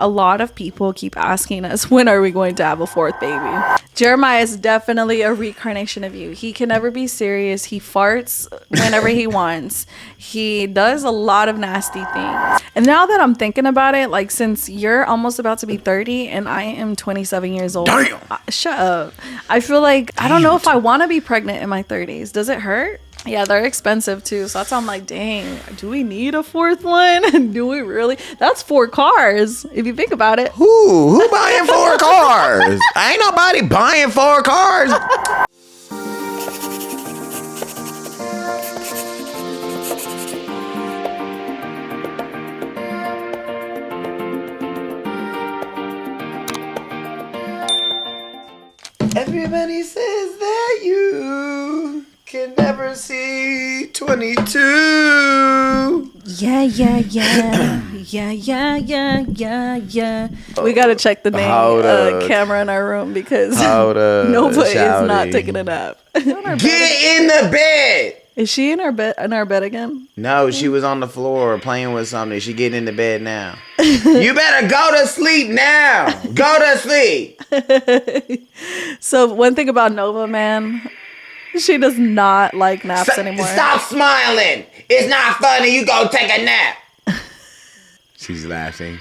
A lot of people keep asking us, when are we going to have a fourth baby? Jeremiah is definitely a reincarnation of you. He can never be serious. He farts whenever he wants. He does a lot of nasty things. And now that I'm thinking about it, like, since you're almost about to be 30 and I am 27 years old. Damn. Shut up. I feel like, I don't know if I want to be pregnant in my 30s. Does it hurt? Yeah, they're expensive too. So that's why I'm like, dang, do we need a fourth one? Do we really? That's 4 cars, if you think about it. Who buying 4 cars? Ain't nobody buying 4 cars. Everybody says that you can never see 22. Yeah. We gotta check the camera in our room because Nova is not taking a nap. Get in the bed. Is she in our bed again? No, she was on the floor playing with something. She getting in the bed now. You better go to sleep now. Go to sleep. So one thing about Nova, man, she does not like naps anymore. Stop smiling. It's not funny. You go take a nap. She's laughing.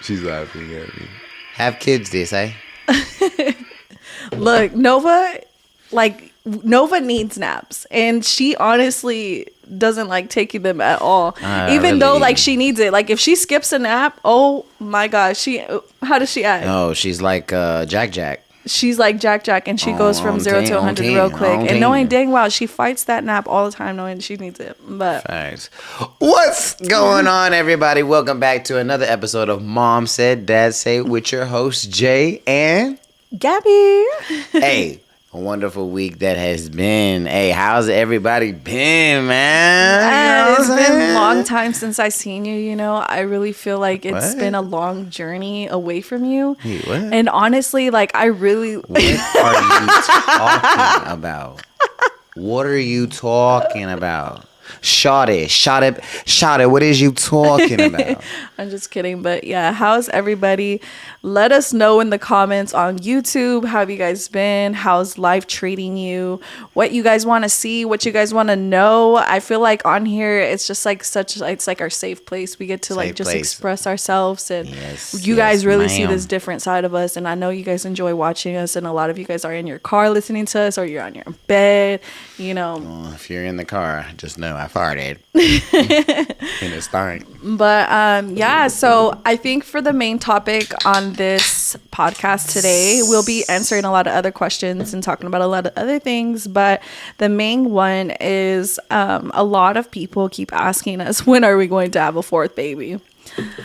She's laughing at me. Have kids, they say. Look, Nova needs naps, and she honestly doesn't like taking them at all. Even though like she needs it. Like if she skips a nap, oh my gosh, how does she act? Oh, she's like Jack. She's like Jack, and she goes from 0 to 100 real quick. And knowing dang well, she fights that nap all the time, knowing she needs it. But thanks. What's going on, everybody? Welcome back to another episode of Mom Said, Dad Say with your hosts Jay and Gabbie. Hey. A wonderful week that has been. Hey, how's everybody been, man? It's been a long time since I seen you. You know, I really feel like it's been a long journey away from you. Hey, what? And honestly, like I really. What are you talking about? What are you talking about? Shot it. What is you talking about? I'm just kidding. But yeah, how's everybody? Let us know in the comments on YouTube. How have you guys been? How's life treating you? What you guys want to see? What you guys want to know? I feel like on here, it's just like it's like our safe place. We get to like just express ourselves. And you guys really see this different side of us. And I know you guys enjoy watching us. And a lot of you guys are in your car listening to us, or you're on your bed, you know. Well, if you're in the car, just know I farted. And it's starting. But yeah, so I think for the main topic on this podcast today, we'll be answering a lot of other questions and talking about a lot of other things. But the main one is a lot of people keep asking us, when are we going to have a fourth baby?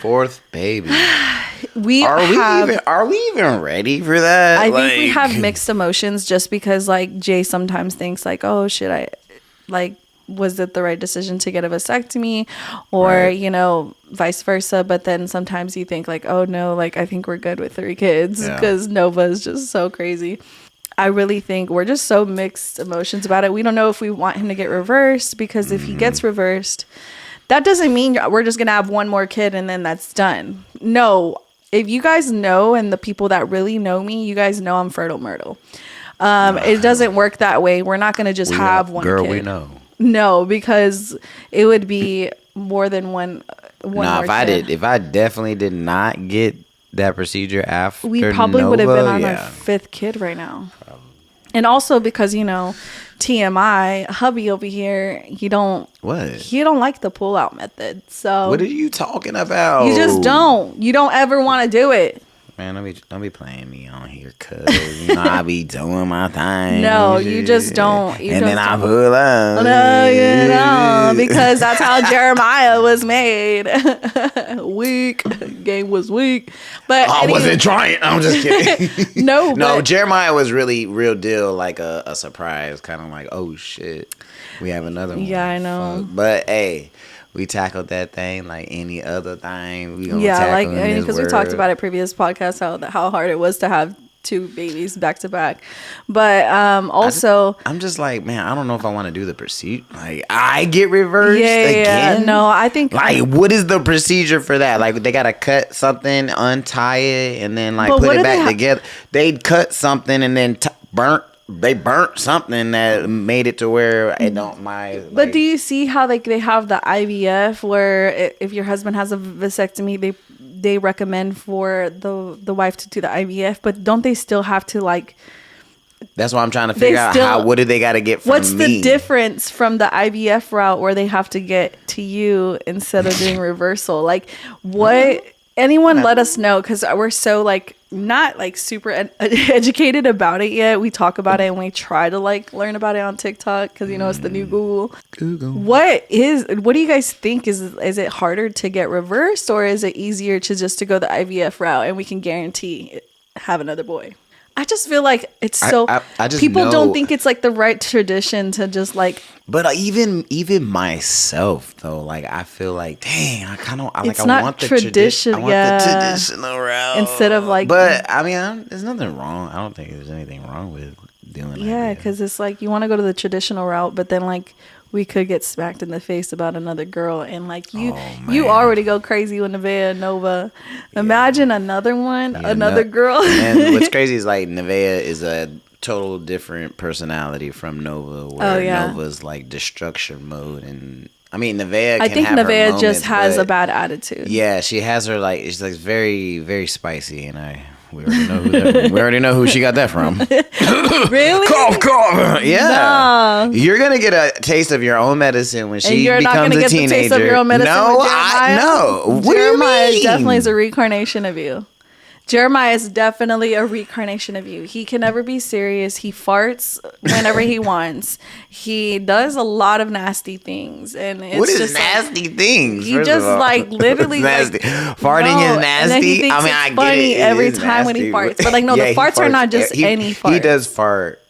Fourth baby. Are we even ready for that? I think we have mixed emotions just because like Jay sometimes thinks like, oh, should I like, was it the right decision to get a vasectomy, or you know, vice versa? But then sometimes you think like, oh no, like I think we're good with 3 kids because Nova is just so crazy. I really think we're just so mixed emotions about it. We don't know if we want him to get reversed, because if he gets reversed, that doesn't mean we're just gonna have one more kid and then that's done. No, if you guys know, and the people that really know me, you guys know I'm fertile myrtle. It doesn't work that way. We're not gonna just have one kid. We know. No, because it would be more than one. No, if I definitely did not get that procedure after, we probably would have been on our 5th kid right now. And also because, you know, TMI, hubby over here, he don't like the pull out method. So what are you talking about? You just don't. You don't ever want to do it. Man, don't be playing me on here, cuz you know I be doing my thing. No, you just don't. Then I pull out. No, you know, because that's how Jeremiah was made. Weak. Game was weak. But I wasn't trying. I'm just kidding. No, Jeremiah was really real deal, like a surprise, kind of like, oh shit, we have another one. Yeah, I know. But hey, we tackled that thing like any other thing. We gonna because we talked about it previous podcasts how hard it was to have 2 babies back to back. But also, I'm just like, man, I don't know if I want to do the procedure. Like, I get reversed yeah, again. no, I think like, what is the procedure for that? Like, they gotta cut something, untie it, and then like But put what it do they back together. They'd cut something and then burnt something that made it to where it don't mind. But do you see how like they have the IVF where if your husband has a vasectomy, they recommend for the wife to do the IVF, but don't they still have to like? That's why I'm trying to figure out what do they got to get from what's me? the difference from the IVF route where they have to get to you instead of doing reversal? Like what? Anyone let us know, because we're so like not like super educated about it yet. We talk about it and we try to like learn about it on TikTok because it's the new Google. What do you guys think? Is it harder to get reversed, or is it easier to go the IVF route and we can guarantee have another boy? I just feel like it's so I just people don't think it's like the right tradition to just like. But even myself though, like I feel like, dang, It's I not want the tradition. I want the traditional route Instead of like. But I mean, there's nothing wrong. I don't think there's anything wrong with doing that. Yeah, because it's like you want to go to the traditional route, but then like we could get smacked in the face about another girl, and like you already go crazy with Nevaeh and Nova. Imagine another one, another girl. And what's crazy is like Nevaeh is a total different personality from Nova, where Nova's like destruction mode, and I mean Nevaeh. I think Nevaeh just has a bad attitude. Yeah, she has her like she's like very very spicy, and we already know who she got that from. Really? Cough. Yeah. No. You're gonna get a taste of your own medicine when she becomes a teenager. You're not gonna get the taste of your own medicine with Jeremiah? No. What Jeremiah do you mean? definitely is a reincarnation of you. Jeremiah is definitely a reincarnation of you. He can never be serious. He farts whenever he wants. He does a lot of nasty things, and it's what is just nasty things? He just like literally nasty. Like, Farting is nasty. And then he thinks I it's funny every time when he farts. But like no, the farts are not just any farts. He does fart.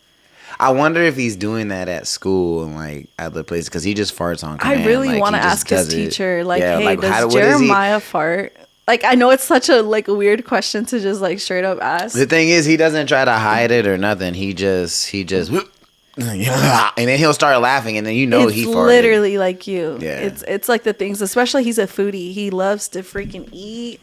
I wonder if he's doing that at school and like other places because he just farts on command. I really want to ask his teacher, like, hey, does Jeremiah fart? Like, I know it's such a like a weird question to just like straight up ask. The thing is, he doesn't try to hide it or nothing. He just and then he'll start laughing, and then he farted. Literally like you. Yeah. It's like the things, especially he's a foodie. He loves to freaking eat.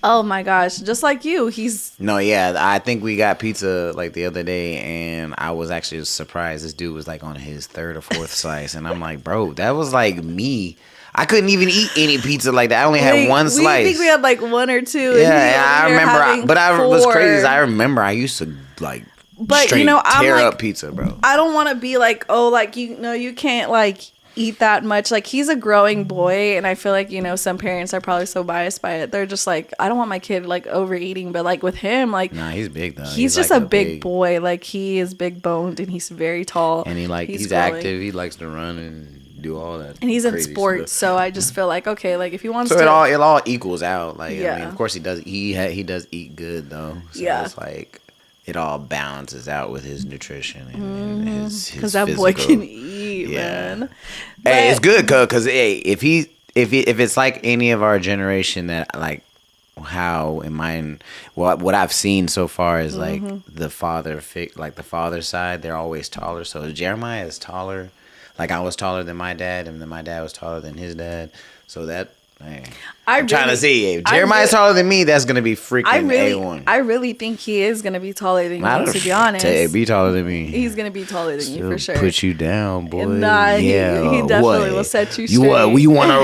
Oh my gosh, just like you. I think we got pizza like the other day, and I was actually surprised. This dude was like on his 3rd or 4th slice, and I'm like, bro, that was like me. I couldn't even eat any pizza like that. I only had one slice. I think we had like 1 or 2. Yeah, I remember. But what's crazy is I remember I used to like straight tear up pizza, bro. I don't want to be like, oh, like you can't like eat that much. Like he's a growing boy, and I feel like some parents are probably so biased by it. They're just like, I don't want my kid like overeating, but like with him, like nah, he's big though. He's just like a big boy. Like he is big boned and he's very tall. And he's active. He likes to run and do all that, and he's in sports, so I just feel like okay, like if he wants to, it all equals out. Like I mean, of course he does. He does eat good though. So it's like it all balances out with his nutrition and his because that boy can eat, man. Hey, it's good because if it's like any of our generation that like how in mine what I've seen so far is like the father side, they're always taller. So Jeremiah is taller. Like I was taller than my dad, and then my dad was taller than his dad. So that I'm trying to see if Jeremiah's taller than me, that's gonna be freaking A1. I really think he is gonna be taller than you. To be honest, be taller than me. He's gonna be taller than you for sure. Put you down, boy. Nah, he definitely will set you straight.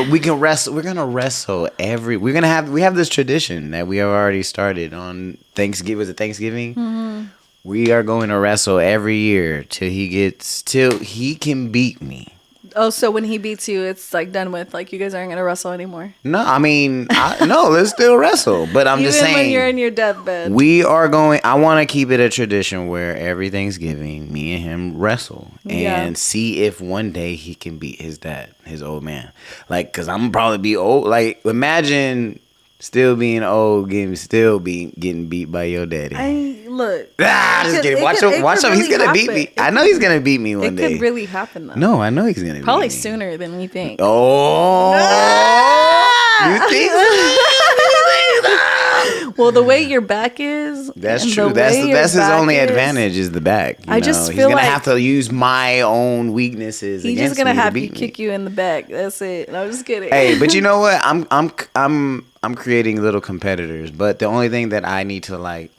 We can wrestle. We're gonna wrestle we have this tradition that we have already started on Thanksgiving. Was it Thanksgiving? Mm-hmm. We are going to wrestle every year till he can beat me. Oh, so when he beats you, it's like done with. Like you guys aren't gonna wrestle anymore. No, I mean, no, let's still wrestle. But I'm just saying, even when you're in your deathbed, we are going. I want to keep it a tradition where every Thanksgiving, me and him wrestle and see if one day he can beat his dad, his old man. Like, cause I'm probably be old. Like, imagine. Still being old, getting beat by your daddy. Just kidding. Watch him. He's gonna beat me. I know he's gonna beat me one day. It could really happen though. No, I know he's gonna probably beat me. Sooner than we think. Oh, you think? Well, the way your back is. That's true. That's his only advantage is the back. I just feel he's gonna have to use my own weaknesses. He's just gonna have to kick you in the back. That's it. No, I'm just kidding. Hey, but you know what? I'm creating little competitors, but the only thing that I need to like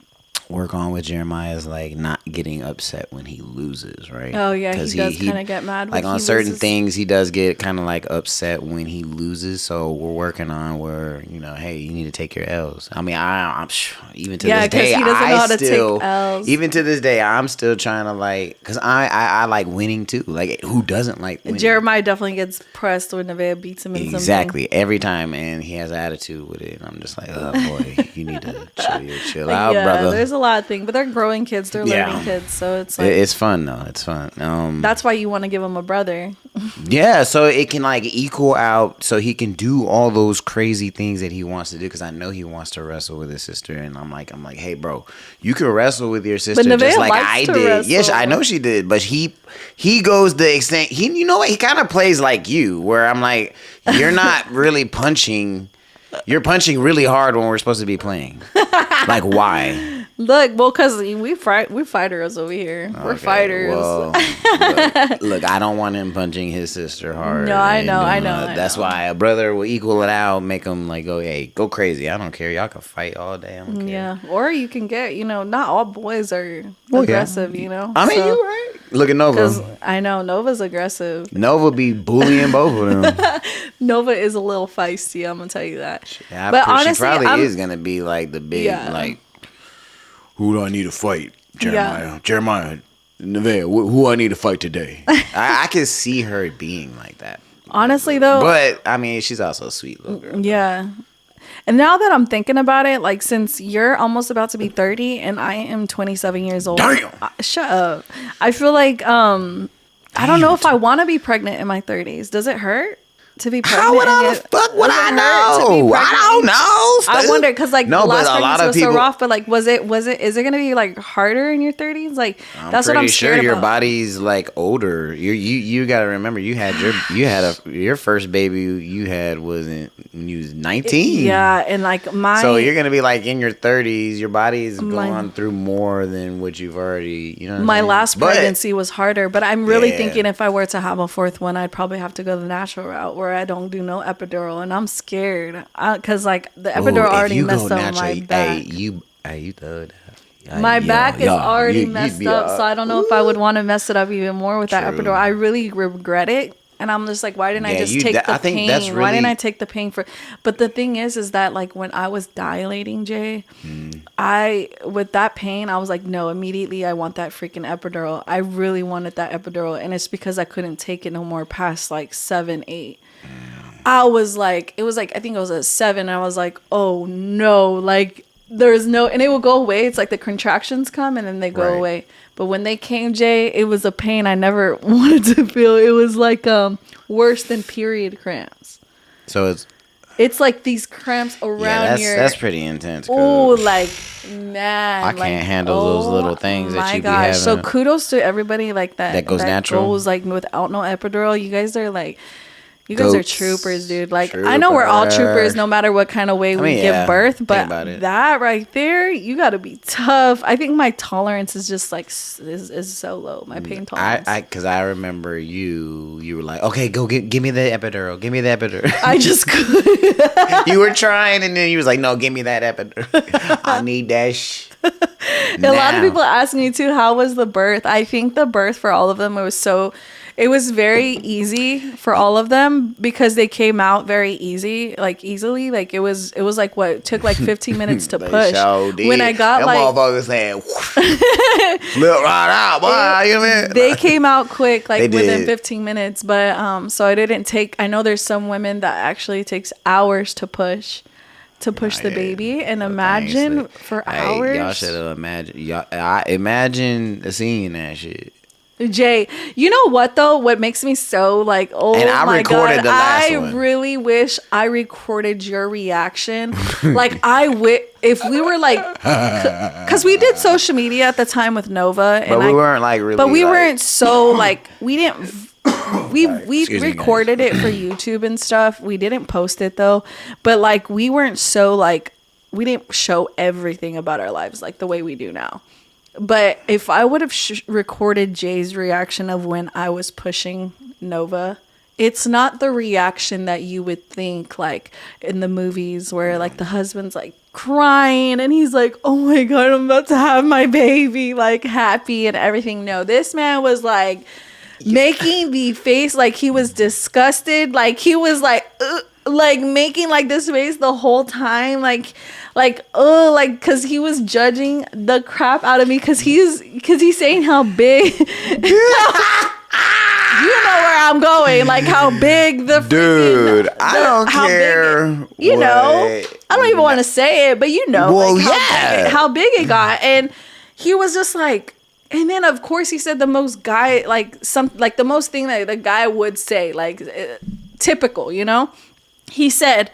work on with Jeremiah is like not getting upset when he loses, right? Oh yeah, he does kind of get mad. Like on certain things, he does get kind of like upset when he loses. So we're working on where hey, you need to take your L's. I mean, I'm even to this day, he doesn't know how to take L's. Even to this day, I'm still trying to like, cause I like winning too. Like who doesn't like winning? Jeremiah definitely gets pressed when Nevaeh beats him in something. Exactly, every time, and he has an attitude with it. And I'm just like, oh boy, you need to chill out, brother. There's a lot of things, but they're growing kids, they're learning kids, so it's like it's fun though. It's fun. That's why you want to give him a brother. Yeah, so it can like equal out, so he can do all those crazy things that he wants to do. Because I know he wants to wrestle with his sister, and I'm like, hey, bro, you can wrestle with your sister just like I did. Wrestle. Yes, I know she did, but he goes the extent. You know what? He kind of plays like you, where I'm like, you're not really punching. You're punching really hard when we're supposed to be playing. Like, why? Look, well, because we fighters over here. Okay, we're fighters. Well, look, I don't want him punching his sister hard. No, I know. That's why a brother will equal it out, make him like, go, hey, go crazy. I don't care. Y'all can fight all day. I don't care. Yeah, or you can get, not all boys are aggressive, I mean, you're right. Look at Nova. I know, Nova's aggressive. Nova be bullying both of them. Nova is a little feisty, I'm going to tell you that. Yeah, but honestly, she probably is going to be like the big, like, who do I need to fight? Jeremiah, Nevaeh, who I need to fight today? I can see her being like that. Honestly, though. But, I mean, she's also a sweet little girl. Yeah. And now that I'm thinking about it, like, since you're almost about to be 30 and I am 27 years old. Damn! Shut up. I feel like, I don't know if I want to be pregnant in my 30s. Does it hurt to be pregnant? How would I the fuck would I know? I don't know. I wonder, because like the last pregnancy was so rough, but like is it gonna be like harder in your 30s? Like that's what I'm scared about. Your body's like older. You gotta remember you had your first baby you had when you was 19. Yeah, and like so you're gonna be like in your 30s. Your body's going through more than what you've already. My last pregnancy was harder, but I'm really thinking if I were to have a fourth one, I'd probably have to go the natural route where I don't do no epidural, and I'm scared because like the epidural already messed up my back. My back is already messed up, so I don't know if I would want to mess it up even more with that epidural. I really regret it, and I'm just like, why didn't I just take the pain? Why didn't I take the pain for? But the thing is that like when I was dilating, Jay, with that pain, I was like, no, immediately I want that freaking epidural. I really wanted that epidural, and it's because I couldn't take it no more past like 7, 8. I was like, it was like, I think it was a 7. I was like, oh no, like there's no, and it will go away. It's like the contractions come and then they go away. But when they came, Jay, it was a pain I never wanted to feel. It was like worse than period cramps. So it's like these cramps around that's pretty intense. Oh, like man, I can't handle those little things that you be having. So kudos to everybody like that. That goes natural. Goes like without no epidural. You guys are like. You guys are troopers, dude. Like, I know we're all troopers no matter what kind of way we give birth, but that right there, you got to be tough. I think my tolerance is just like, is so low. My pain tolerance. Because I remember you were like, okay, go give me the epidural. Give me the epidural. I just couldn't. You were trying, and then you was like, no, give me that epidural. I need that A lot of people ask me too, how was the birth? I think the birth for all of them, it was very easy for all of them because they came out very easily. Like it was like what it took like 15 minutes to push. When I got them motherfuckers saying, flip right out, boy. You know they came out quick, like within 15 minutes. But so I didn't take. I know there's some women that actually takes hours to push the baby, and imagine for hours. Y'all should have imagined. I imagine seeing that shit. Jay, you know what though? What makes me so like, oh and I my god, the last one. Really wish I recorded your reaction. Like if we were like, because we did social media at the time with Nova, and but we weren't like really. But we weren't so like we didn't. We recorded it for YouTube and stuff. We didn't post it though, but like we weren't so like. we didn't show everything about our lives like the way we do now. But if I would have recorded Jay's reaction of when I was pushing Nova, it's not the reaction that you would think like in the movies where like the husband's like crying and he's like, oh my God, I'm about to have my baby, like happy and everything. No, this man was like making the face like he was disgusted, like he was like making like this face the whole time, like because he was judging the crap out of me because he's saying how big you know where I'm going, like how big the dude I don't care big, you know I don't even want to say it, but you know, well, like how big it got. And he was just like, and then of course he said the most guy, like the most thing that the guy would say, like typical, you know. He said,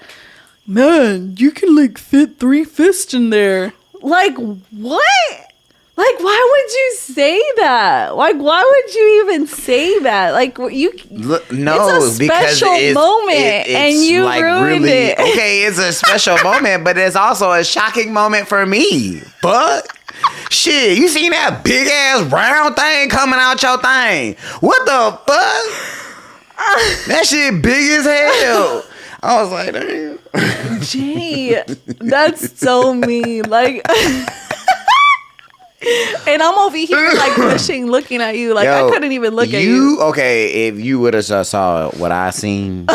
man, you can like fit 3 fists in there. Like, what? Like, why would you say that? Like, why would you even say that? Like, no, it's a special moment, and you like ruined it. Okay, it's a special moment, but it's also a shocking moment for me. But shit, you seen that big ass round thing coming out your thing? What the fuck? That shit big as hell. I was like, damn. Jay, that's so mean. Like. And I'm over here like pushing, looking at you. Like, I couldn't even look at you. Okay, if you would have saw what I seen,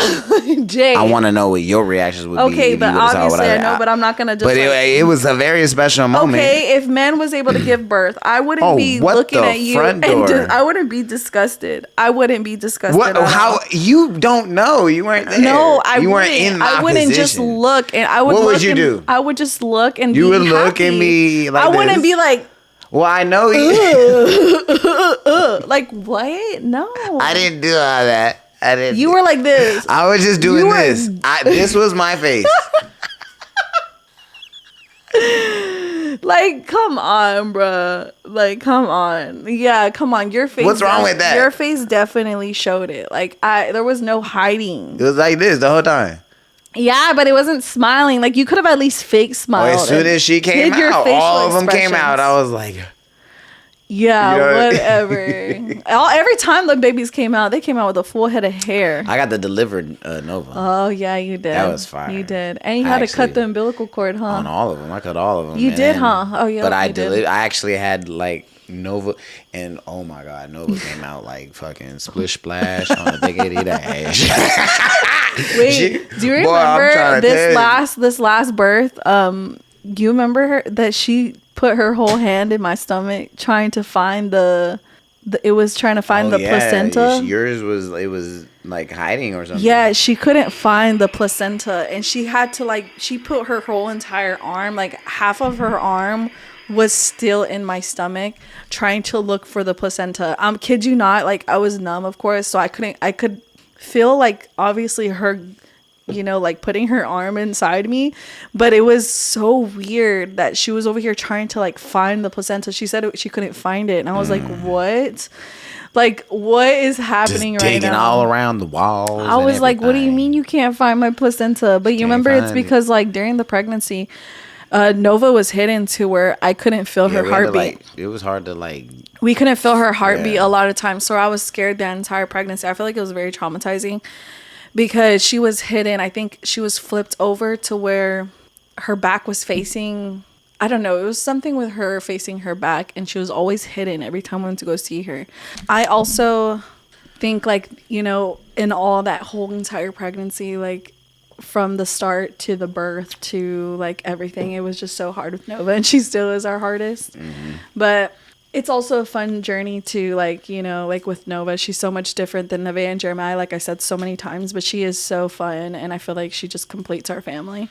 Jay, I want to know what your reactions would be. Okay, but obviously I know, but I'm not gonna just. But it was a very special moment. Okay, if man was able to give birth, I wouldn't be looking at you, and I wouldn't be disgusted. I wouldn't be disgusted. What? How? You don't know. You weren't there. No, you weren't in my I wouldn't position. just look, and I would. What would you do? I would just look and you be would happy. Look at me like I wouldn't be like. Well, I know you. Like, what? No. I didn't do all that. I didn't. You were like this. I was just doing this. This was my face. Like, come on, bruh. Like, come on. Yeah, come on. Your face. What's wrong with that? Your face definitely showed it. Like, there was no hiding. It was like this the whole time. Yeah, but it wasn't smiling. Like, you could have at least fake smiled. As soon as she came out, all of them came out. I was like, yeah, whatever. Every time the babies came out, they came out with a full head of hair. I got the delivered Nova. Oh, yeah, you did. That was fire. You did. And you had to cut the umbilical cord, huh? On all of them. I cut all of them. You did, huh? Oh, yeah. But I actually had, like, Nova, and oh my God, Nova came out like fucking splish splash on the big itty dash. Wait, do you remember this last birth? You remember her that she put her whole hand in my stomach trying to find the placenta. Yours was like hiding or something. Yeah, she couldn't find the placenta, and she had to she put her whole entire arm, like half of her arm was still in my stomach trying to look for the placenta. Kid you not, like I was numb, of course, so I could feel like obviously her, like putting her arm inside me, but it was so weird that she was over here trying to like find the placenta. She said she couldn't find it, and I was like, what? Like, what is happening right now? Digging all around the walls. I was like, what do you mean you can't find my placenta? But you remember it's because like during the pregnancy, Nova was hidden to where I couldn't feel her heartbeat. It was hard to we couldn't feel her heartbeat a lot of times, so I was scared the entire pregnancy. I feel like it was very traumatizing because she was hidden. I think she was flipped over to where her back was facing. I don't know. It was something with her facing her back, and she was always hidden every time I went to go see her. I also think in all that whole entire pregnancy, like from the start to the birth to like everything, it was just so hard with Nova, and she still is our hardest. Mm-hmm. But it's also a fun journey to like with Nova. She's so much different than Nevaeh and Jeremiah, like I said so many times, but she is so fun, and I feel like she just completes our family.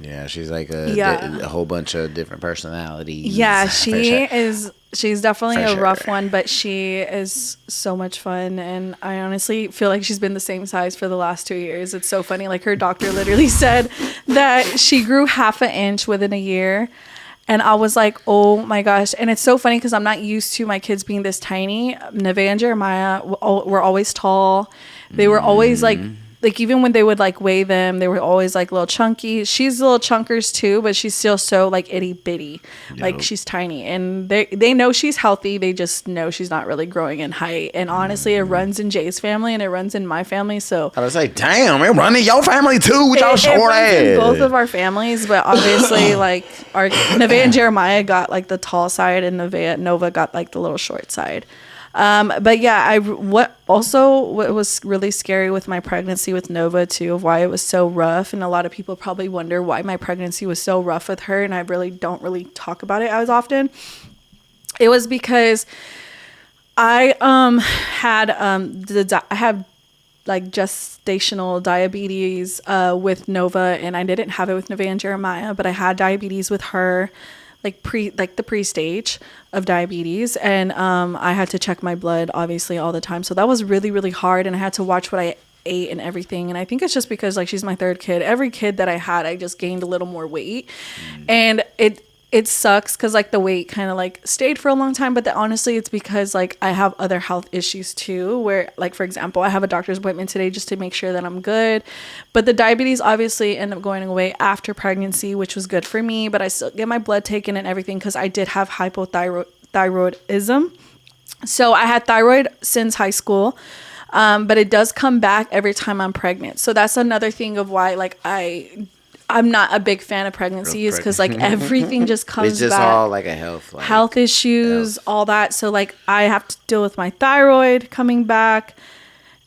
Yeah, she's like a whole bunch of different personalities. Yeah, she's definitely a rough one, but she is so much fun, and I honestly feel like she's been the same size for the last 2 years. It's so funny. Like her doctor literally said that she grew half an inch within a year. And I was like, oh my gosh. And it's so funny because I'm not used to my kids being this tiny. Nevaeh and Jeremiah were always tall. They were always like like even when they would like weigh them, they were always like little chunky. She's little chunkers too, but she's still so like itty bitty. Yep. Like she's tiny, and they know she's healthy. They just know she's not really growing in height. And honestly, it runs in Jay's family and it runs in my family. So I was like, damn, it runs in your family too with y'all short ass. In both of our families, but obviously like our Nevaeh and Jeremiah got like the tall side, and Nova got like the little short side. But yeah, what was really scary with my pregnancy with Nova too, of why it was so rough, and a lot of people probably wonder why my pregnancy was so rough with her, and I really don't really talk about it as often. It was because I had I have like gestational diabetes with Nova, and I didn't have it with Nevaeh and Jeremiah, but I had diabetes with her. Like the pre-stage of diabetes, and I had to check my blood obviously all the time, so that was really, really hard, and I had to watch what I ate and everything. And I think it's just because like she's my third kid. Every kid that I had, I just gained a little more weight, and it sucks because like the weight kind of like stayed for a long time, but honestly it's because like I have other health issues too, where like for example I have a doctor's appointment today just to make sure that I'm good. But the diabetes obviously ended up going away after pregnancy, which was good for me, but I still get my blood taken and everything because I did have hypothyroidism. So I had thyroid since high school, but it does come back every time I'm pregnant. So that's another thing of why like I'm not a big fan of pregnancies, because like everything just comes back. It's just all like a health issues, all that. So like I have to deal with my thyroid coming back,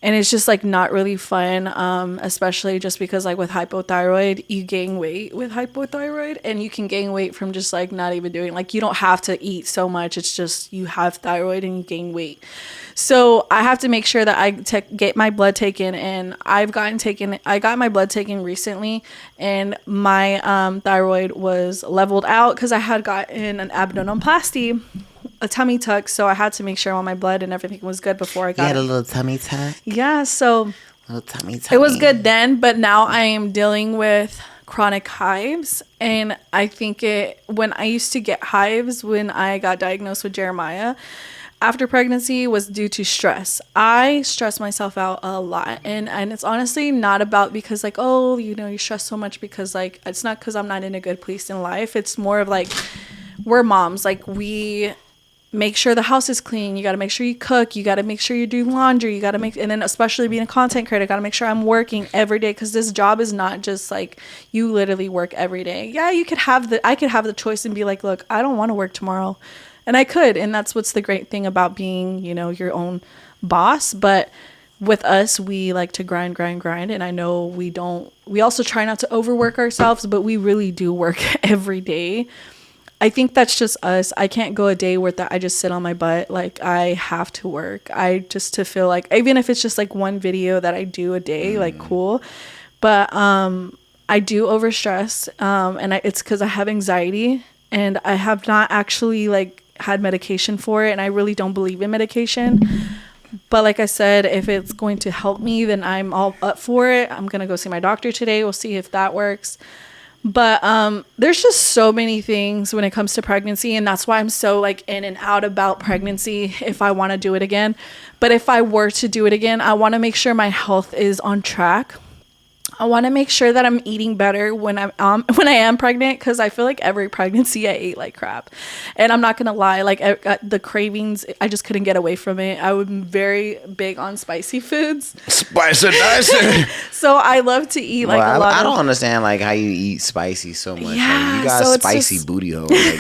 and it's just like not really fun, especially just because like with hypothyroid, you gain weight with hypothyroid, and you can gain weight from just like not even doing, like you don't have to eat so much. It's just you have thyroid and you gain weight. So I have to make sure that I get my blood taken, and I got my blood taken recently, and my thyroid was leveled out because I had gotten an abdominoplasty, a tummy tuck. So I had to make sure all my blood and everything was good before I got it. You had a little tummy tuck? Yeah, so little tummy. It was good then, but now I am dealing with chronic hives, and I think when I used to get hives when I got diagnosed with Jeremiah after pregnancy was due to stress. I stress myself out a lot, and it's honestly not about because like, oh, you stress so much because like it's not because I'm not in a good place in life. It's more of like we're moms, like we make sure the house is clean. You got to make sure you cook. You got to make sure you do laundry. You got to and then especially being a content creator, got to make sure I'm working every day, because this job is not just like you literally work every day. Yeah, I could have the choice and be like, look, I don't want to work tomorrow. And I could, and that's what's the great thing about being, your own boss. But with us, we like to grind. And I know we also try not to overwork ourselves, but we really do work every day. I think that's just us. I can't go a day where I just sit on my butt. Like I have to work. To feel like, even if it's just like one video that I do a day, like cool. But I do overstress, and it's because I have anxiety, and I have not actually like had medication for it, and I really don't believe in medication. But like I said, if it's going to help me, then I'm all up for it. I'm gonna go see my doctor today. We'll see if that works. But there's just so many things when it comes to pregnancy, and that's why I'm so like in and out about pregnancy if I want to do it again. But if I were to do it again, I want to make sure my health is on track. I want to make sure that I'm eating better when I am pregnant, because I feel like every pregnancy I ate like crap. And I'm not going to lie, like the cravings, I just couldn't get away from it. I was very big on spicy foods. Spicy. So I love to eat like a lot I don't understand like how you eat spicy so much. Yeah, like, you got a spicy booty hole. Like,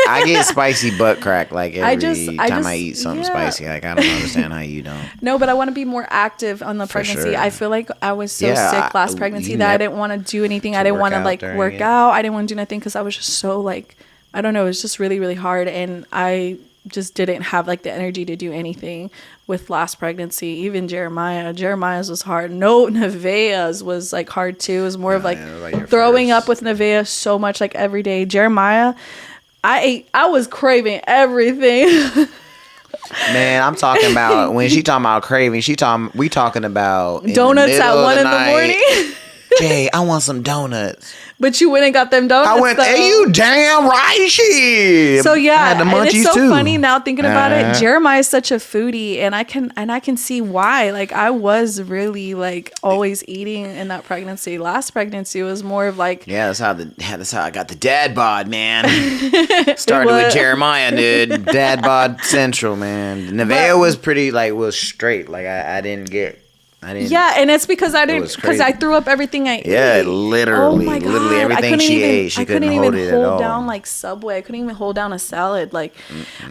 I get spicy butt crack like every time I eat something spicy. Like I don't understand how you don't. No, but I want to be more active on the pregnancy. Sure. I feel like I was so sick last pregnancy that I didn't want to do anything. I didn't want to like work out. I didn't want to do nothing because I was just so like, I don't know, it was just really, really hard, and I just didn't have like the energy to do anything with last pregnancy. Even Jeremiah's was hard. No, Nevaeh's was like hard too. It was more of like throwing up with Nevaeh so much like every day. Jeremiah, I was craving everything. Man, I'm talking about when she talking about craving, we talking about donuts at 1 in the morning. Jay, I want some donuts. But you went and got them donuts. I went, hey, you damn right, shit. So yeah, I had the and it's so too. funny now thinking about it. Jeremiah is such a foodie, and I can see why. Like I was really like always eating in that pregnancy. Last pregnancy was more of like that's how I got the dad bod, man. Started with Jeremiah, dude. Dad bod central, man. Nevaeh was pretty was straight. Like I didn't. Yeah, and it's because I threw up everything I ate. Yeah, literally. Oh my God. Literally everything she ate, she couldn't hold it at all. I couldn't even hold down like Subway. I couldn't even hold down a salad. Like,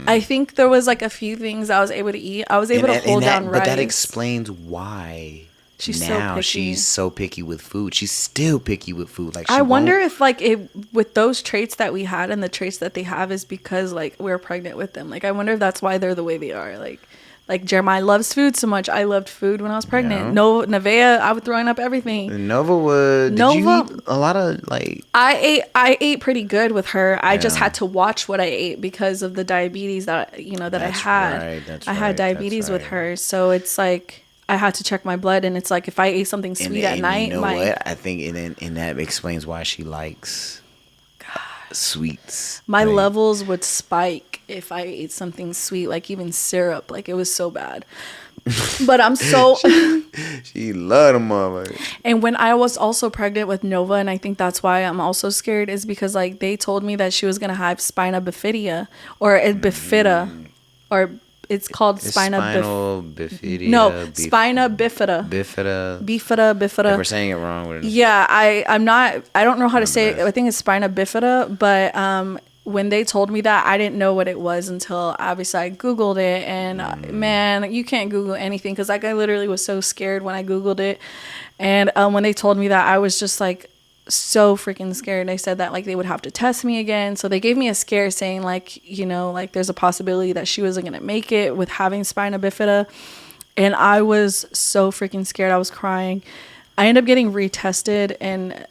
I think there was like a few things I was able to eat. I was able to hold down rice. But that explains why she's so picky with food. She's still picky with food. Like I wonder if like with those traits that we had and the traits that they have is because like we're pregnant with them. Like I wonder if that's why they're the way they are. Like Jeremiah loves food so much. I loved food when I was pregnant. Yeah. No, Nevaeh, I was throwing up everything. Nova would. Did you eat a lot of like? I ate pretty good with her. I just had to watch what I ate because of the diabetes that I had. I had diabetes with her, so it's like I had to check my blood, and it's like if I ate something sweet at night, what? I think and that explains why she likes sweets. My levels would spike if I ate something sweet, like even syrup. Like it was so bad. But I'm so she loved them motherfuckers. And when I was also pregnant with Nova, and I think that's why I'm also scared, is because like they told me that she was gonna have spina bifida or bifida or it's called spinal bifida. No, spina bifida. Bifida. If we're saying it wrong. Yeah, I'm not. I don't know how to say it. I think it's spina bifida. But when they told me that, I didn't know what it was until obviously I Googled it. And man, you can't Google anything because like I literally was so scared when I Googled it. And when they told me that, I was just like so freaking scared. They said that like they would have to test me again, so they gave me a scare saying like like there's a possibility that she wasn't gonna make it with having spina bifida, and I was so freaking scared. I was crying. I ended up getting retested and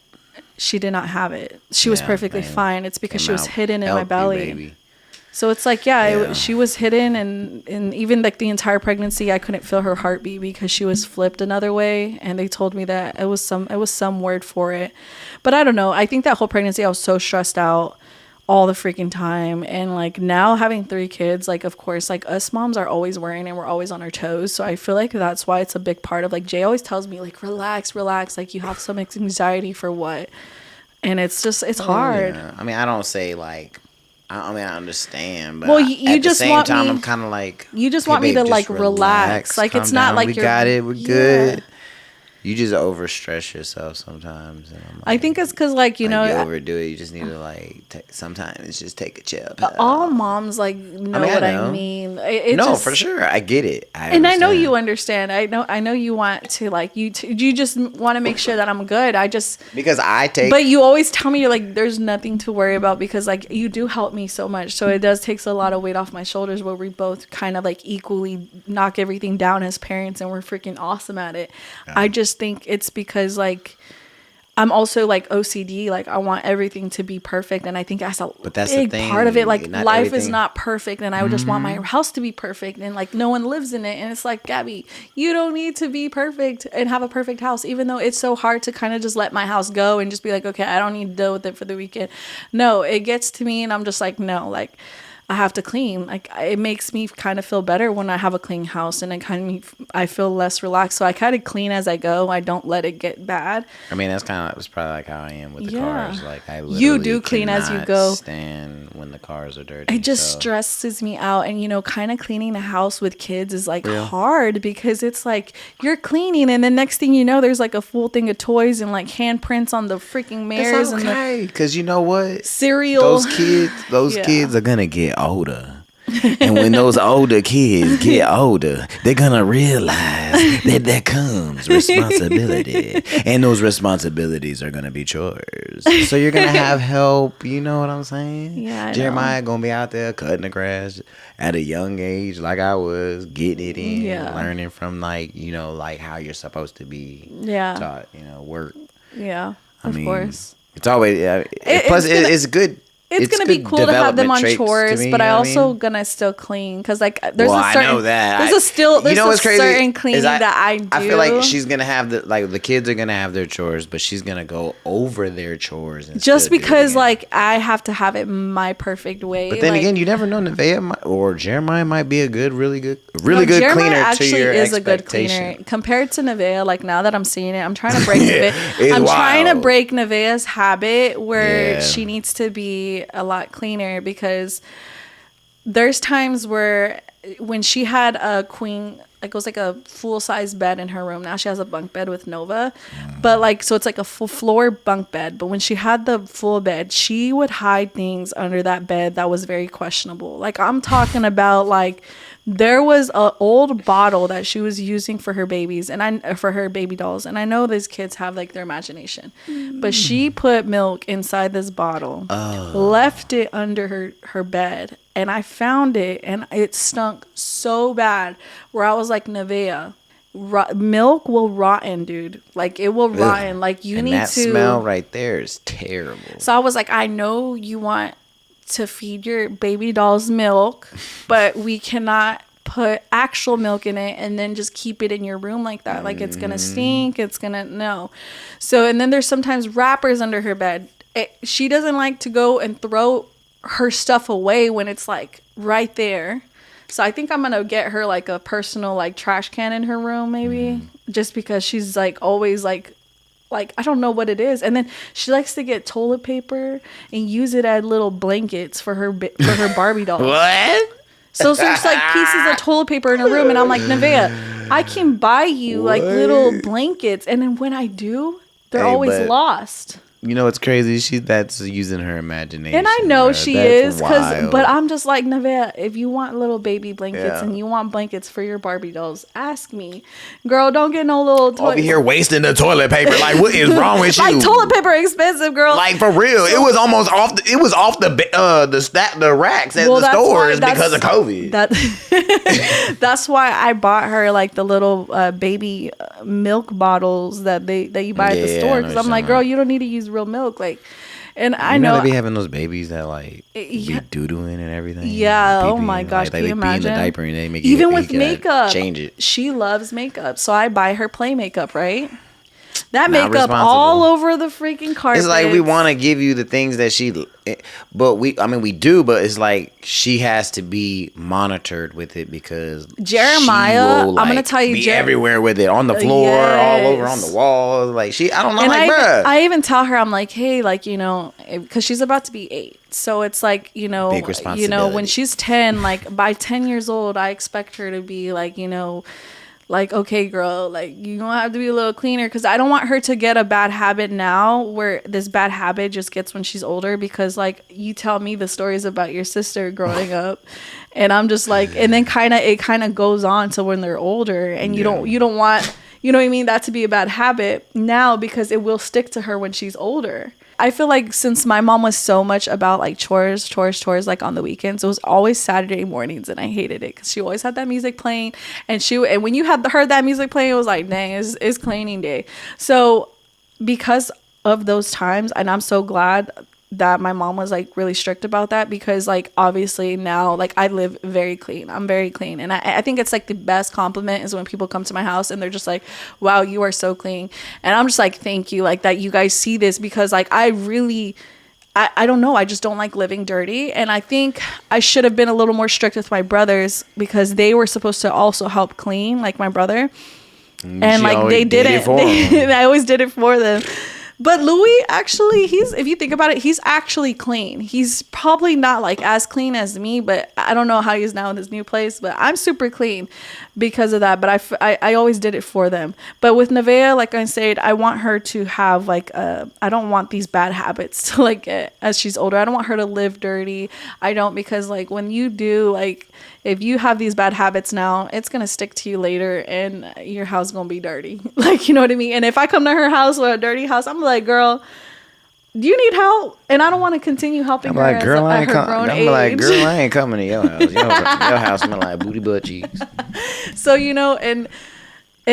she did not have it. She was perfectly fine. It's because she was hidden in my belly. Baby. So it's like, she was hidden, and even like the entire pregnancy, I couldn't feel her heartbeat because she was flipped another way. And they told me that it was some word for it, but I don't know. I think that whole pregnancy, I was so stressed out all the freaking time. And like now having 3 kids, like of course, like us moms are always worrying and we're always on our toes. So I feel like that's why it's a big part of like Jay always tells me like, relax. Like you have some anxiety for what? And it's hard. Yeah. I mean, I don't say like, I understand, but you just at the same want time, me, I'm kind of like, you just want me to like relax. Like it's not like we got it, we're good. You just overstress yourself sometimes. And I'm like, I think it's because like you overdo it. You just need to like sometimes just take a chill pill. All moms like know what I mean. For sure, I get it. I know you understand. I know you want to like you just want to make sure that I'm good. Because I take. But you always tell me you're like there's nothing to worry about because like you do help me so much. So it does takes a lot of weight off my shoulders where we both kind of like equally knock everything down as parents and we're freaking awesome at it. Yeah. I just think it's because like I'm also like OCD, like I want everything to be perfect, and I think that's big part of it. Like life is not perfect, and I would just want my house to be perfect, and like no one lives in it, and it's like, Gabbie, you don't need to be perfect and have a perfect house, even though it's so hard to kind of just let my house go and just be like, okay, I don't need to deal with it for the weekend. No, it gets to me, and I'm just like, no, like I have to clean. Like it makes me kind of feel better when I have a clean house, and I feel less relaxed. So I kind of clean as I go. I don't let it get bad. I mean, that's probably like how I am with the cars. Like I literally you do clean as you go. Stand when the cars are dirty. It just stresses me out, and kind of cleaning the house with kids is like hard because it's like you're cleaning, and the next thing you know, there's like a full thing of toys and like handprints on the freaking mirrors. It's okay, because you know what? Cereal. Those kids are gonna get older, and when those older kids get older, they're gonna realize that comes responsibility, and those responsibilities are gonna be chores. So you're gonna have help. You know what I'm saying? Yeah. Jeremiah gonna be out there cutting the grass at a young age, like I was, getting it in, learning from like how you're supposed to be taught. Work. Yeah. Of course. It's always plus it's good. it's gonna be cool to have them on chores, but I also gonna still clean because like there's a certain, I know that. There's a certain cleaning that I do. I feel like she's gonna have the kids are gonna have their chores, but she's gonna go over their chores just because like I have to have it my perfect way. But then again, you never know. Nevaeh or Jeremiah might be a really good Jeremiah cleaner actually to your is a good cleaner compared to Nevaeh. Like now that I'm seeing it, I'm trying to break trying to break Nevaeh's habit where she needs to be a lot cleaner, because there's times where when she had a queen, like it was like a full-size bed in her room. Now she has a bunk bed with Nova, but like, so it's like a full floor bunk bed. But when she had the full bed, she would hide things under that bed that was very questionable. Like I'm talking about like there was an old bottle that she was using for her babies for her baby dolls. And I know these kids have like their imagination, but she put milk inside this bottle, left it under her bed. And I found it and it stunk so bad where I was like, Nevaeh, milk will rotten, dude. Like it will rotten. Like you need to. That smell right there is terrible. So I was like, I know you want to feed your baby dolls milk, but we cannot put actual milk in it and then just keep it in your room like that. Like it's gonna stink. It's gonna no. So and then there's sometimes wrappers under her bed. She doesn't like to go and throw her stuff away when it's like right there. So I think I'm gonna get her like a personal like trash can in her room maybe, just because she's like always like I don't know what it is. And then she likes to get toilet paper and use it as little blankets for her Barbie doll. What? So there's like pieces of toilet paper in her room, and I'm like, Nevaeh, I can buy you like little blankets, and then when I do, they're always lost. You know what's crazy? That's using her imagination. And I know she is, but I'm just like, Nevaeh, if you want little baby blankets and you want blankets for your Barbie dolls, ask me. Girl, don't get no little toilet over here wasting the toilet paper. Like, what is wrong with you? Like, toilet paper expensive, girl. Like, for real. It was almost off the racks at the stores because of COVID. That's why I bought her like the little baby milk bottles that you buy at the store, because I'm like, girl, you don't need to use real milk. Like, and I know they be having those babies that like be doo-dooing and everything. Yeah. Oh my gosh. Can you imagine? Be in the diaper and they make even with makeup. Change it. She loves makeup, so I buy her play makeup. Right. That makeup all over the freaking carpet. It's like we want to give you the things that but we do, but it's like she has to be monitored with it, because Jeremiah, I'm gonna tell you, be everywhere with it, on the floor, all over on the walls. Like I don't know, and like, bruh. I even tell her, I'm like, hey, like, you know, because she's about to be 8, so it's like, big responsibility. When she's 10, like by 10 years old, I expect her to be like, like, okay, girl, like, you gonna have to be a little cleaner, because I don't want her to get a bad habit now, where this bad habit just gets when she's older, because, like, you tell me the stories about your sister growing up, and I'm just like, and then it kind of goes on to when they're older, and you don't want, you know what I mean, that to be a bad habit now, because it will stick to her when she's older. I feel like since my mom was so much about like chores, like on the weekends, it was always Saturday mornings, and I hated it because she always had that music playing, and when you heard that music playing, it was like, dang, it's cleaning day. So because of those times, and I'm so glad that my mom was like really strict about that, because like obviously now like I live very clean. I'm very clean, and I think it's like the best compliment is when people come to my house and they're just like, wow, you are so clean. And I'm just like, thank you, like that you guys see this, because like I don't know, I just don't like living dirty. And I think I should have been a little more strict with my brothers, because they were supposed to also help clean, like my brother, and like they didn't. I always did it for them. But Louis, actually, if you think about it, he's actually clean. He's probably not like as clean as me, but I don't know how he is now in his new place, but I'm super clean because of that. But I always did it for them. But with Nevaeh, like I said, I want her to have like I don't want these bad habits to like get as she's older. I don't want her to live dirty. I don't, because like when you do, like if you have these bad habits now, it's going to stick to you later, and your house is going to be dirty. Like, you know what I mean? And if I come to her house with a dirty house, I'm like, girl, do you need help? And I don't want to continue helping her at her grown age. I'm like, girl, I ain't coming to your house. Your house smell like booty butt cheeks. So, and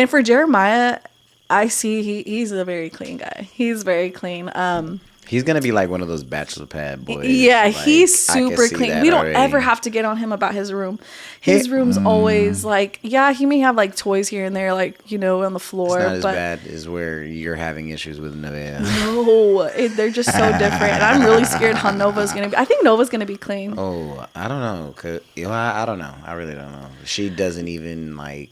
for Jeremiah, I see he's a very clean guy. He's very clean. He's gonna be like one of those bachelor pad boys. Yeah, like, he's super clean. We don't ever have to get on him about his room. His room's always like, yeah, he may have like toys here and there, like, you know, on the floor. It's not as bad as where you're having issues with Nevaeh. No, they're just so different. And I'm really scared how Nova's gonna be. I think Nova's gonna be clean. Oh, I don't know. I don't know. I really don't know. She doesn't even like.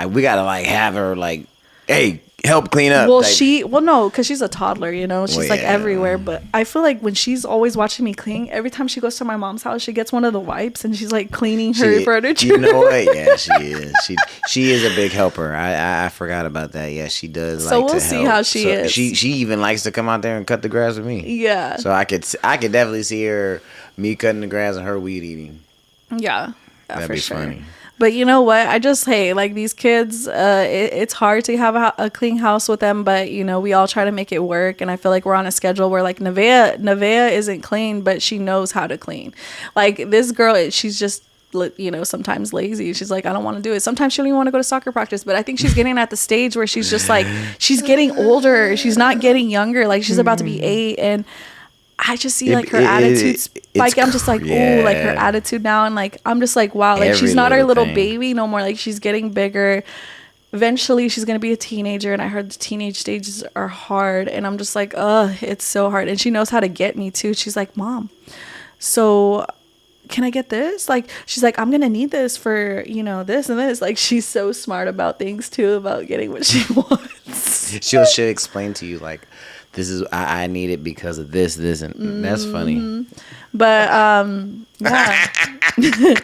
We gotta like have her like, hey, help clean up. Well, no, because she's a toddler, you know, she's like everywhere. But I feel like when she's always watching me clean, every time she goes to my mom's house, she gets one of the wipes and she's like cleaning her furniture. You know what? Yeah, she is. She is a big helper. I forgot about that. Yeah, she does. So we'll see how she is. She even likes to come out there and cut the grass with me. Yeah. So I could definitely see me cutting the grass and her weed eating. Yeah, that'd be funny. But you know what? Like these kids, it's hard to have a clean house with them, but you know, we all try to make it work. And I feel like we're on a schedule where like Nevaeh isn't clean, but she knows how to clean. Like this girl, she's just, you know, sometimes lazy. She's like, I don't want to do it. Sometimes she don't even want to go to soccer practice, but I think she's getting at the stage where she's just like, she's getting older. She's not getting younger. Like she's about to be 8, and I just see like her attitude spike. I'm just like, ooh, like her attitude now. And like, I'm just like, wow, like she's not our little baby no more. Like she's getting bigger. Eventually she's going to be a teenager. And I heard the teenage stages are hard. And I'm just like, it's so hard. And she knows how to get me too. She's like, Mom, so can I get this? Like, she's like, I'm going to need this for, you know, this and this. Like, she's so smart about things too, about getting what she wants. She'll explain to you like, this is I need it because of this, and that's funny. But yeah.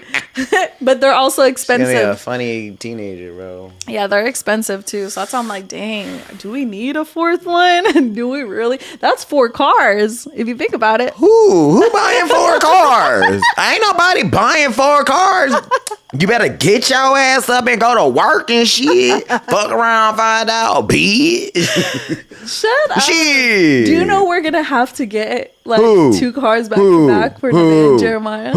But they're also expensive. She's gonna be a funny teenager, bro. Yeah, they're expensive too. So that's why I'm like, dang, do we need a 4th one? Do we really? That's 4 cars if you think about it. Who buying 4 cars? Ain't nobody buying 4 cars. You better get your ass up and go to work and shit. Fuck around, find out, bitch. Shut up. Shit. Do you know we're gonna have to get like 2 cars back to back for Nevaeh and Jeremiah?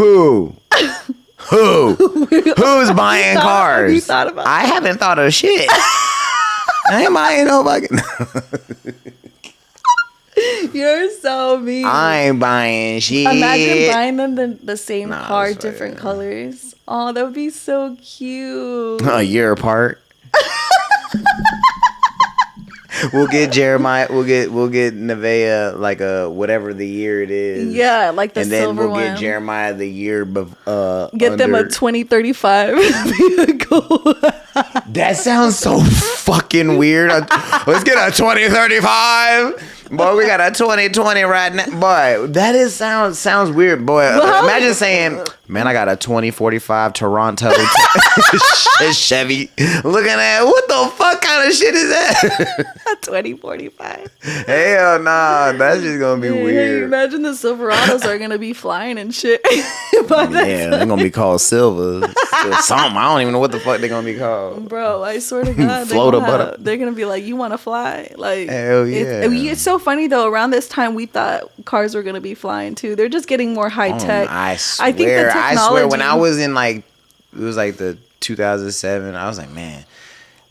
Who's buying cars? Have you thought about that? I haven't thought of shit. I ain't buying nobody. You're so mean. I ain't buying shit. Imagine buying them the same car, different colors. Oh, that would be so cute. A year apart. We'll get Jeremiah. We'll get Nevaeh like a whatever the year it is. Yeah, like the silver one. And then we'll get Jeremiah the year. Get them a 2035 vehicle. That sounds so fucking weird. Let's get a 2035. Boy, we got a 2020 right now. Boy, that sounds weird. Boy, imagine saying, man, I got a 2045 Toronto Chevy. Looking at, what the fuck kind of shit is that? A 2045. Hell nah, that's just gonna be weird. Imagine the Silverados are gonna be flying and shit. Yeah, they're gonna be called Silvers. Something. I don't even know what the fuck they're gonna be called. Bro, I swear to God, they're gonna be like, you wanna fly? Like, hell yeah. It's so funny though. Around this time, we thought cars were gonna be flying too. They're just getting more high tech. I swear, when I was in like, it was like the 2007. I was like, man,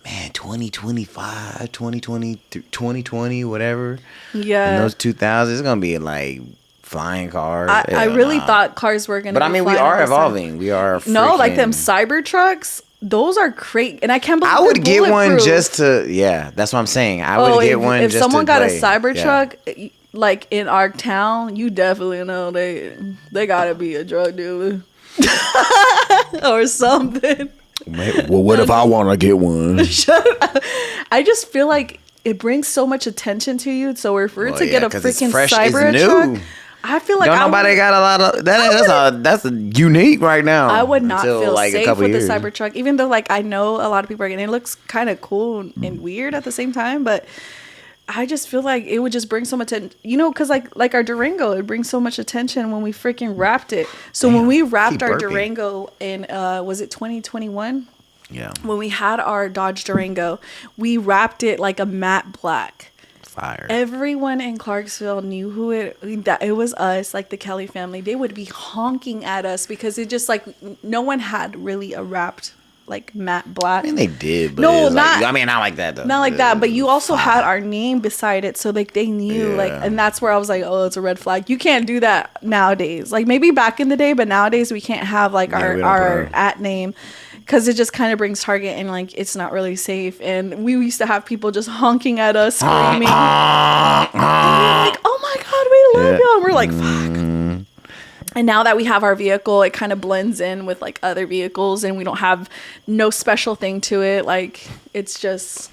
2025, 2020, 2020, whatever. Yeah. In those 2000s, it's gonna be like flying cars. I really thought cars were gonna. But I mean, we are evolving. We are. No, like them cyber trucks. Those are great, and I can't believe I would get one just to. Yeah, that's what I'm saying. I would get one. If just someone got play. a cyber truck, like in our town, you definitely know they gotta be a drug dealer or something. Well, what if I want to get one? Shut up. I just feel like it brings so much attention to you. So if we're to get a freaking cyber truck. I feel like nobody got a lot of that's unique right now. I would not feel like safe with the Cybertruck, even though like I know a lot of people are getting it. Looks kind of cool and weird at the same time, but I just feel like it would just bring so much attention, you know, because like our Durango, it brings so much attention when we freaking wrapped it. So when we wrapped our Durango in was it 2021? Yeah. When we had our Dodge Durango, we wrapped it like a matte black. Fire. Everyone in Clarksville knew that it was us, like the Kelly family. They would be honking at us because it just like no one had really a wrapped like matte black. I mean, they did, but no, not. Like, I mean, not like that though. Not like that, but you also had our name beside it, so like they knew, like, and that's where I was like, oh, it's a red flag. You can't do that nowadays. Like maybe back in the day, but nowadays we can't have like our at name. Because it just kind of brings Target and like it's not really safe. And we used to have people just honking at us, screaming. And we're like, oh my God, we love y'all. And we're like, fuck. And now that we have our vehicle, it kind of blends in with like other vehicles and we don't have no special thing to it. Like it's just,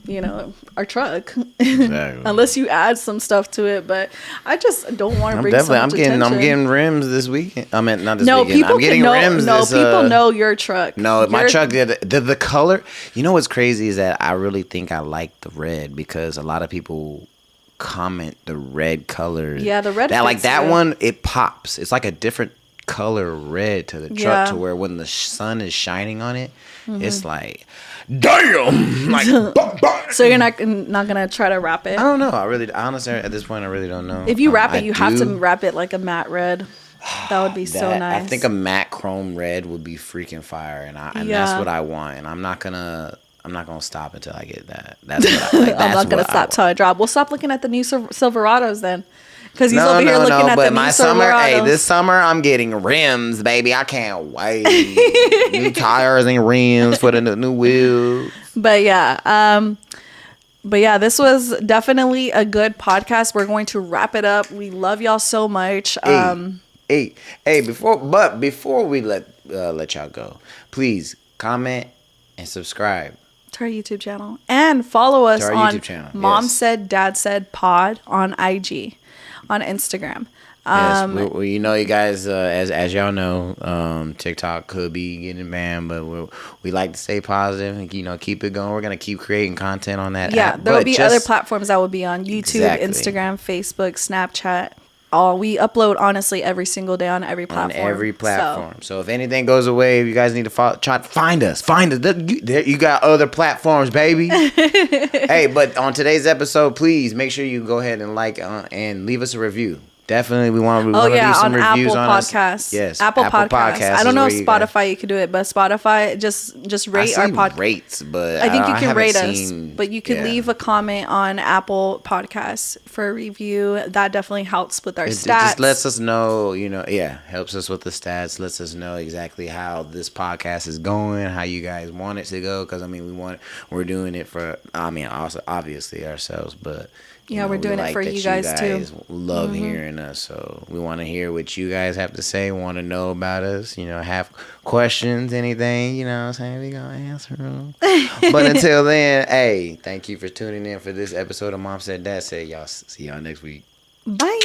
you know, our truck. Exactly. Unless you add some stuff to it, but I just don't want to bring so much attention. I'm getting rims this weekend. I mean, not this weekend. I'm getting rims. No, people know your truck. No, my truck did the color. You know what's crazy is that I really think I like the red because a lot of people comment the red color. Yeah, the red. That like that one, it pops. It's like a different color red to the truck to where when the sun is shining on it, it's like. Damn! Like, so you're not gonna try to wrap it? I don't know. Honestly, at this point, I really don't know. If you wrap it, you have to wrap it like a matte red. That would be so nice. I think a matte chrome red would be freaking fire, and that's what I want. And I'm not gonna stop until I get that. That's what I'm not gonna stop till I drop. We'll stop looking at the new Silverados then. Because he's over here looking at the new Silverados. This summer, I'm getting rims, baby. I can't wait. New tires and rims for the new wheels. But yeah, this was definitely a good podcast. We're going to wrap it up. We love y'all so much. Hey, before we let y'all go, please comment and subscribe to our YouTube channel and follow us on Mom Said Dad Said Pod on IG. On Instagram. Yes, you know, you guys, as y'all know, TikTok could be getting banned, but we like to stay positive and, you know, keep it going. We're going to keep creating content on that app. There will be other platforms that will be on YouTube, Instagram, Facebook, Snapchat. We upload, honestly, every single day on every platform. So if anything goes away, if you guys need to try to find us. You got other platforms, baby. Hey, but on today's episode, please make sure you go ahead and like and leave us a review. Definitely, we want to leave some reviews Apple on Podcasts. Us. Yes, Apple Podcasts. I don't know if Spotify you can do it, but Spotify just rate our podcast. Rates, but I think you can rate us, but you can leave a comment on Apple Podcasts for a review. That definitely helps with our stats. It just lets us know, helps us with the stats. Lets us know exactly how this podcast is going, how you guys want it to go. Because I mean, we're doing it for. I mean, also obviously ourselves, but. We're doing it for you guys too. Love hearing us, so we want to hear what you guys have to say. Want to know about us? Have questions, anything? You know what I'm saying? We gonna answer them. But until then, hey, thank you for tuning in for this episode of Mom Said Dad Said. Y'all see y'all next week. Bye.